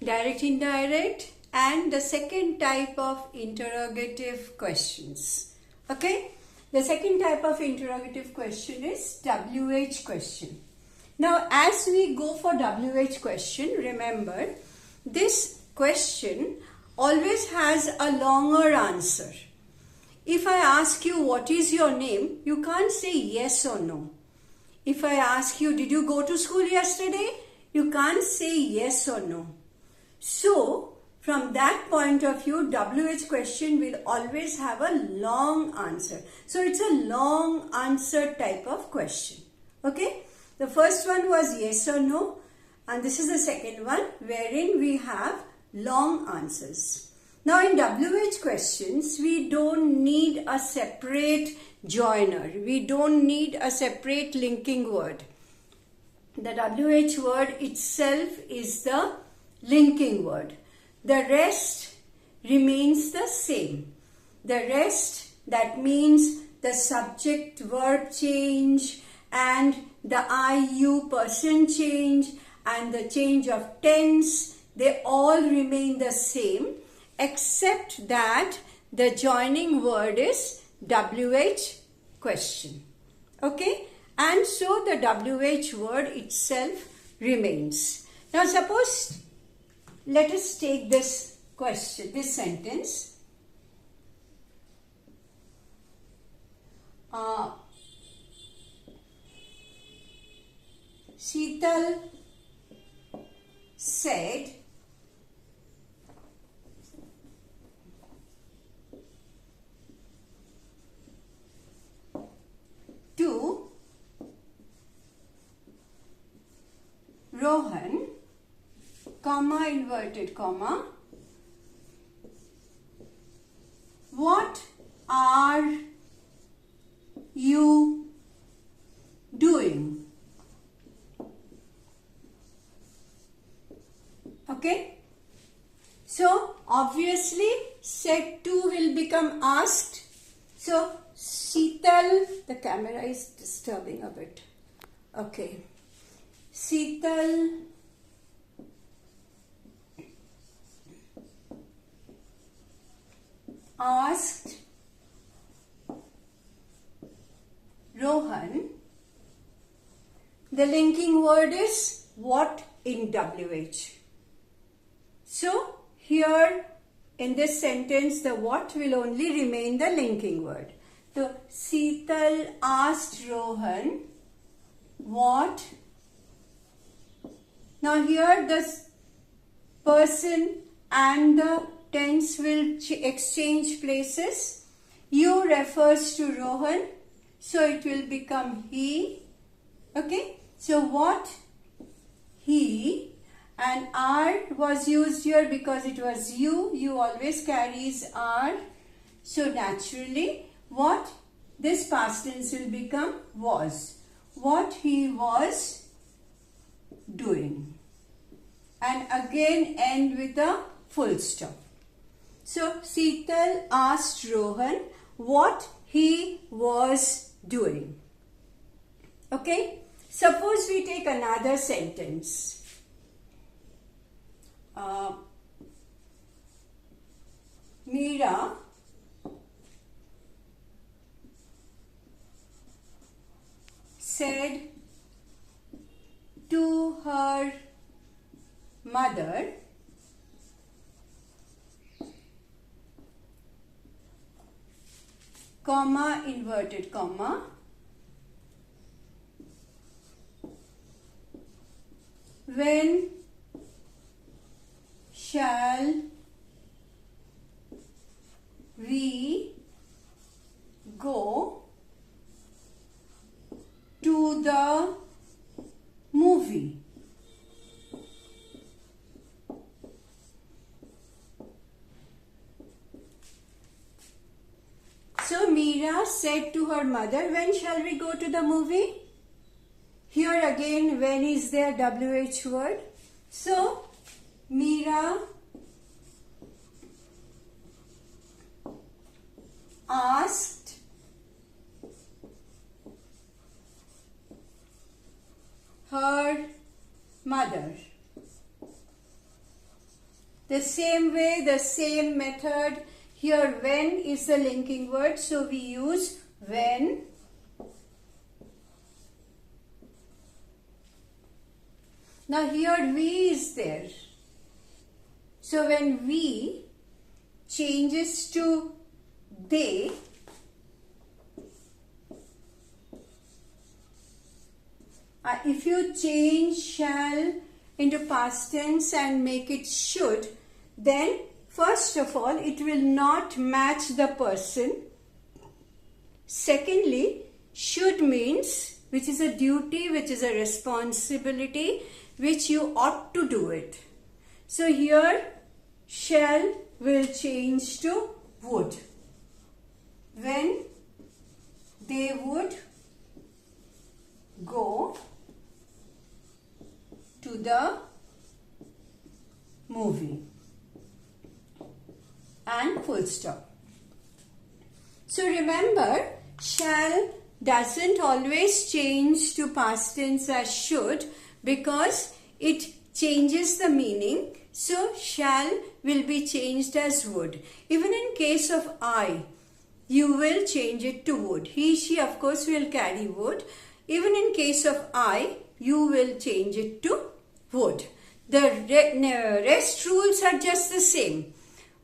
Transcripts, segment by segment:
direct, indirect, and the second type of interrogative questions. Okay? The second type of interrogative question is WH question. Now, as we go for WH question, remember, this question always has a longer answer. If I ask you what is your name, you can't say yes or no. If I ask you, did you go to school yesterday? You can't say yes or no. So, from that point of view, WH question will always have a long answer. So, it's a long answer type of question. Okay? The first one was yes or no. And this is the second one wherein we have long answers. Now, in WH questions, we don't need a separate joiner. We don't need a separate linking word. The WH word itself is the linking word. The rest remains the same. The rest, that means the subject verb change and the IU person change and the change of tense, they all remain the same except that the joining word is WH question. Okay? And so the WH word itself remains. Now suppose, let us take this question, this sentence. Sheetal said, to Rohan, comma, inverted comma, what are you doing? Okay? So, obviously, said to will become asked. So, Sheetal, the camera is disturbing a bit. Okay. Sheetal asked Rohan. The linking word is what in WH. So, here in this sentence, the what will only remain the linking word. So, Sheetal asked Rohan what. Now, here the person and the tense will exchange places. You refers to Rohan, so it will become he. Okay, so what he, and are was used here because it was you. You always carries are. So naturally, what this past tense will become was. What he was doing. And again end with a full stop. So, Sheetal asked Rohan what he was doing. Okay? Suppose we take another sentence. Meera said to her mother, comma, inverted comma, when shall we go to the movie? So Meera said to her mother, when shall we go to the movie? Here again, when is there WH word? So Meera asked her mother. The same way, the same method. Here when is the linking word, so we use when. Now here we is there. So when we changes to they, if you change shall into past tense and make it should, then first of all it will not match the person. Secondly, should means which is a duty, which is a responsibility, which you ought to do it. So here shall will change to would. When they would go to the movie, and full stop. So remember, shall doesn't always change to past tense as should, because it changes the meaning. So shall will be changed as would. Even in case of I, you will change it to would. He, she of course will carry would. Even in case of I, you will change it to would. The rest rules are just the same.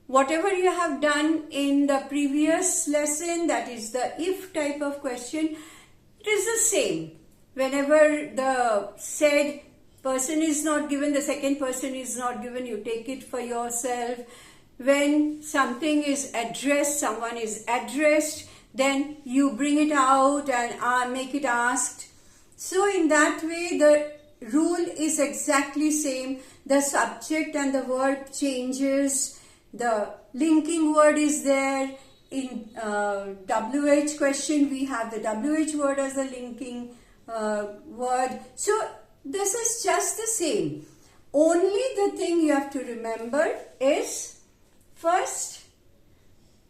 Whatever you have done in the previous lesson, that is the if type of question, it is the same. Whenever the said person is not given, the second person is not given, you take it for yourself. When something is addressed, someone is addressed, then you bring it out and make it asked. So in that way, the rule is exactly same. The subject and the verb changes. The linking word is there. In WH question, we have the WH word as the linking word. So this is just the same. Only the thing you have to remember is, first,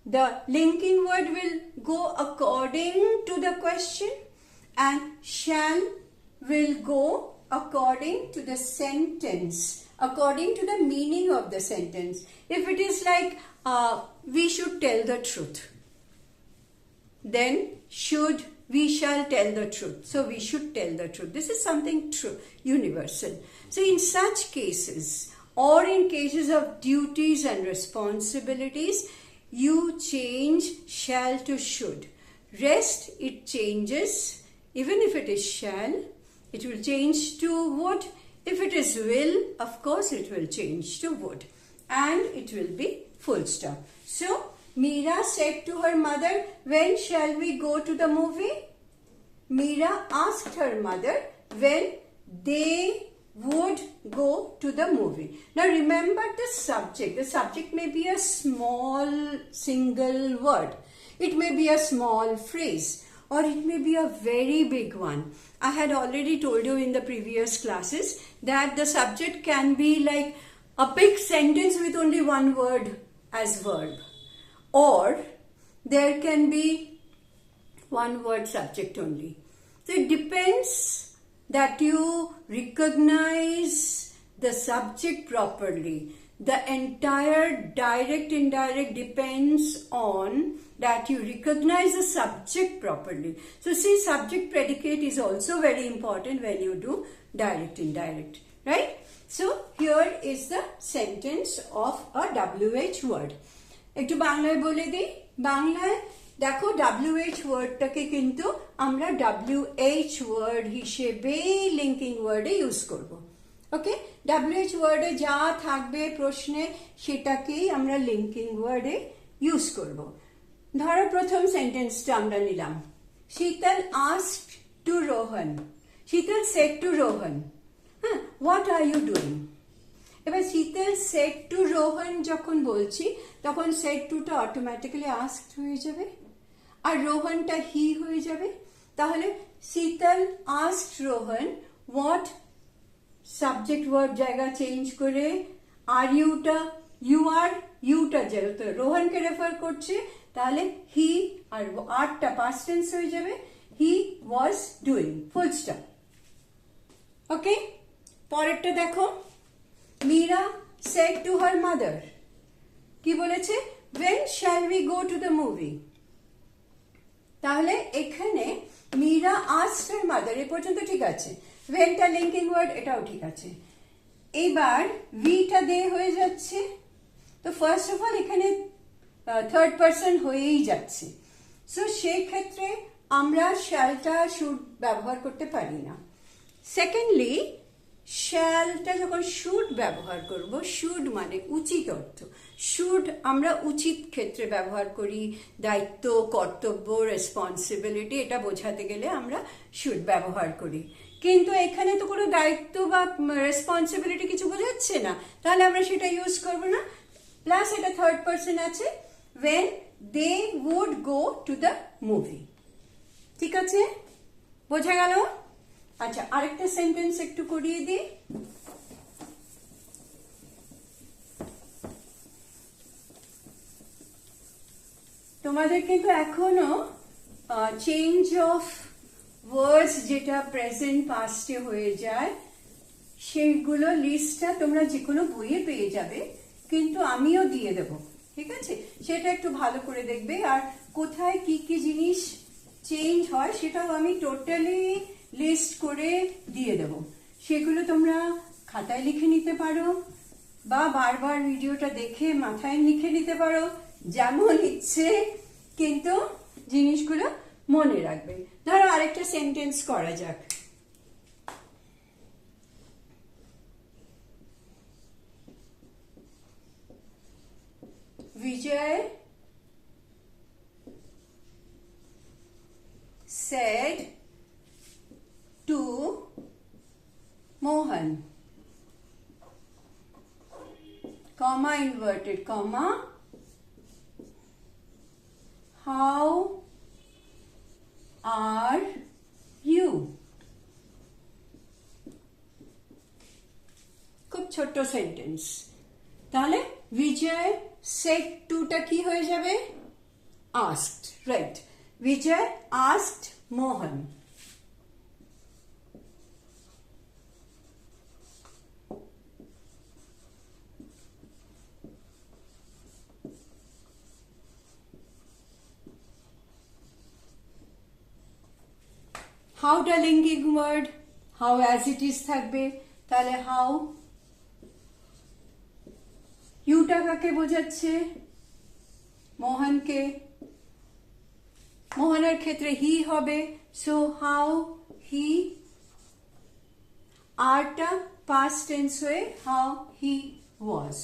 the linking word will go according to the question and shall will go according to the sentence, according to the meaning of the sentence. If it is like, we should tell the truth, then should, we shall tell the truth. So we should tell the truth. This is something true, universal. So in such cases, or in cases of duties and responsibilities, you change shall to should. Rest, it changes. Even if it is shall, it will change to would. If it is will, of course it will change to would. And it will be full stop. So, Meera said to her mother, when shall we go to the movie? Meera asked her mother when they would go to the movie. Now remember the subject. The subject may be a small single word. It may be a small phrase, or it may be a very big one. I had already told you in the previous classes that the subject can be like a big sentence with only one word as verb, or there can be one word subject only. So it depends that you recognize the subject properly. The entire direct indirect depends on that you recognize the subject properly. So see, subject predicate is also very important when you do direct indirect, right? So here is the sentence of a WH word. একটু বাংলায় বলে দিই। বাংলায় দেখো WH ওয়ার্ডটাকে কিন্তু আমরা WH word হিসেবে linking ওয়ার্ডে ইউজ করব। ওকে, WH ওয়ার্ডে যা থাকবে প্রশ্নে সেটাকেই আমরা লিঙ্কিং ওয়ার্ডে ইউজ করব। ধরো প্রথম সেন্টেন্সটা আমরা নিলাম, শীতল asked to Rohan. শীতল said to Rohan, what are you doing? এবার শীতল সেড টু রোহন যখন বলছি তখন সেড টুটা অটোমেটিক্যালি আস্কড হয়ে যাবে আর রোহনটা হি হয়ে যাবে। তাহলে শীতল asked Rohan what, subject verb জায়গা চেঞ্জ করে আর ইউটা ইউটা যেহেতু রোহনকে রেফার করছে তাহলে হি আর আরটা পাস্ট টেন্স হয়ে যাবে, হি ওয়াজ ডুইং, ফুল স্টপ। ওকে, পরেরটা দেখো, Meera said to her mother. কি বলেছে? When shall we go to the movie? তাহলে এখানে মীরা asked her mother, এ পর্যন্ত ঠিক আছে। when টা লিঙ্কিং ওয়ার্ড, এটাও ঠিক আছে। এবার we টা দে হয়ে যাচ্ছে, তো ফার্স্ট অফ অল এখানে থার্ড পারসন হয়েই যাচ্ছে, সো সেই ক্ষেত্রে আমরা শ্যালটা শুড ব্যবহার করতে পারি না। সেকেন্ডলি, শ্যালটা যখন শুড ব্যবহার করব, শুড মানে উচিত অর্থ, শুড আমরা উচিত ক্ষেত্রে ব্যবহার করি, দায়িত্ব, কর্তব্য, রেসপন্সিবিলিটি, এটা বোঝাতে গেলে আমরা শুড ব্যবহার করি। কিন্তু এখানে তো কোনো দায়িত্ব বা রেসপন্সিবিলিটি কিছু বোঝাচ্ছে না, তাহলে আমরা সেটা ইউজ করব না। প্লাস এটা থার্ড পারসন আছে, when they would go to the movie। ঠিক আছে, বোঝা গেল? আচ্ছা, আরেকটা সেন্টেন্স একটু করিয়ে দিই। তোমাদের কিন্তু এখনো চেঞ্জ অফ ওয়ার্ডস যেটা প্রেজেন্ট পাস্টে হয়ে যায় সেইগুলো লিস্টটা তোমরা যে কোনো বইয়ে পেয়ে যাবে, কিন্তু আমিও দিয়ে দেব, ঠিক আছে? সেটা একটু ভালো করে দেখবে, আর কোথায় কি কি জিনিস চেঞ্জ হয় সেটাও আমি টোটালি লিস্ট করে দিয়ে দেব। সেগুলো তোমরা খাতায় লিখে নিতে পারো বা বারবার ভিডিওটা দেখে মাথায় লিখে নিতে পারো, যেমন ইচ্ছে, কিন্তু জিনিসগুলো মনে রাখবে। ধরো আরেকটা সেন্টেন্স করা যাক। Vijay said to Mohan, comma, inverted comma, how are you? খুব ছোট্ট সেন্টেন্স। তাহলে বিজয় সেড টু টা কি হয়ে যাবে? Asked, right? Vijay asked Mohan. হাউটা linking word, how as it is থাকবে, তাহলে হাউ। ইউটা কাকে বোঝাচ্ছে? মোহনকে। মোহনের ক্ষেত্রে হি হবে, সো হাউ হি। আরটা পাস্ট টেন্স হয়ে হাউ হি ওয়াজ।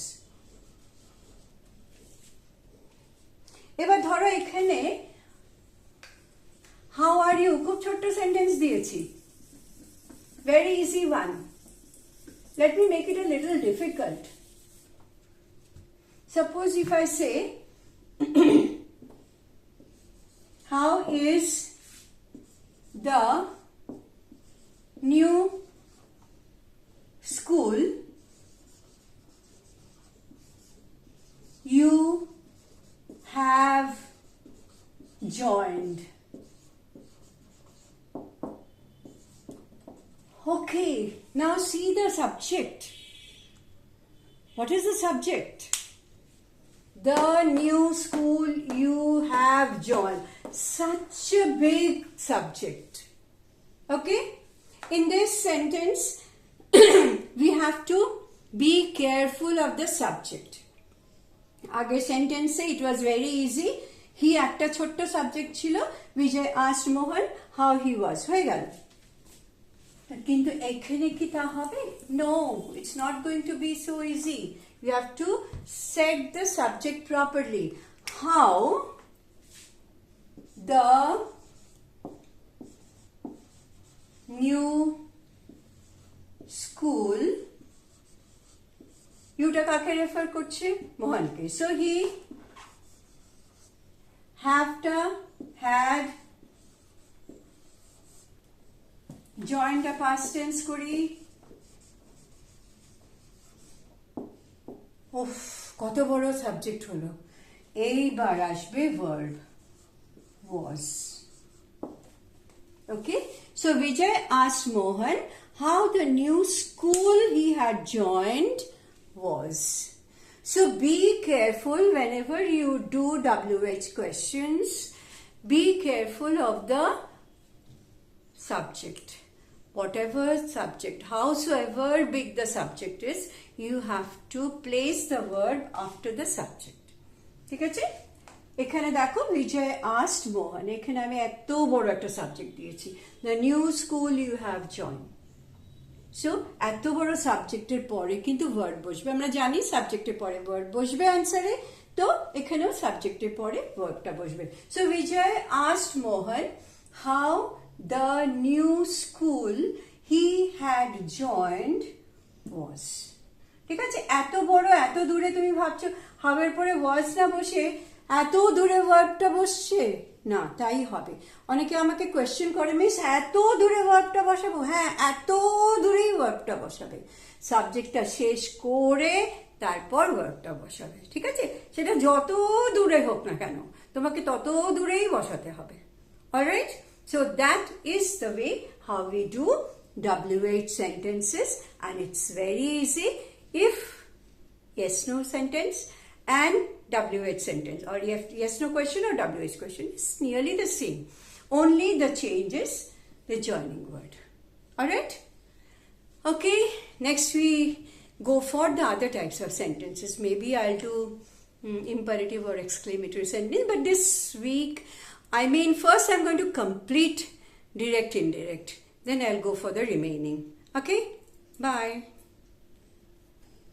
এবার ধরো এখানে হাউ আর ইউ, খুব ছোট্ট সেন্টেন্স দিয়েছি, very easy one. Let me make it a little difficult. Suppose if I say, how is the new school you have joined? Okay, now see the subject. What is the subject? The new school you have joined. Such a big subject. Okay? In this sentence, we have to be careful of the subject. Aage sentence it was very easy. He একটা ছোট্ট subject ছিল, Vijay asked Mohan how he was. হয়ে গেল। কিন্তু এখানে কি তা হবে? No, it's not going to be so easy. You have to set the subject properly. How the new school, ইউটা কাকে রেফার করছে? মোহনকে। So he have-টা had, joined-টা past tense করি। উফ, কত বড় সাবজেক্ট হলো। এইবার আসবে verb, was. Okay, so Vijay asked Mohan how the new school he had joined was. So be careful whenever you do WH questions. Be careful of the subject. Whatever subject, howsoever big the subject is, you have to place the word after the subject. ঠিক আছে? এখানে দেখো Vijay asked Mohan, এখানে আমি এত বড় একটা subject দিয়েছি, the new school you have joined. So এত বড় সাবজেক্টের পরে কিন্তু ওয়ার্ড বসবে, আমরা জানি সাবজেক্টের পরে ওয়ার্ড বসবে অ্যান্সারে, তো এখানেও সাবজেক্টের পরে ওয়ার্ডটা বসবে। So Vijay asked Mohan how the new school he had joined was. ঠিক আছে? এত বড়, এত দূরে, তুমি ভাবছো হাবের পরে ওয়াজ না বসে এত দূরে ওয়ার্ডটা বসছে না, তাই হবে। অনেকে আমাকে কোয়েশ্চেন করে, মিস এত দূরে ওয়ার্ডটা বসাবো? হ্যাঁ, এত দূরেই ওয়ার্ডটা বসাবে, সাবজেক্টটা শেষ করে তারপর ওয়ার্ডটা বসাবে। ঠিক আছে? সেটা যত দূরে হোক না কেন, তোমাকে তত দূরেই বসাতে হবে। Alright, so that is the way how we do WH sentences, and it's very easy. If yes no sentence and WH sentence, or yes no question or WH question is nearly the same, only the change is the joining word. Alright, okay, next we go for the other types of sentences. Maybe I'll do imperative or exclamatory sentence, but this week, I mean, first I'm going to complete direct indirect, then I'll go for the remaining. Okay, bye.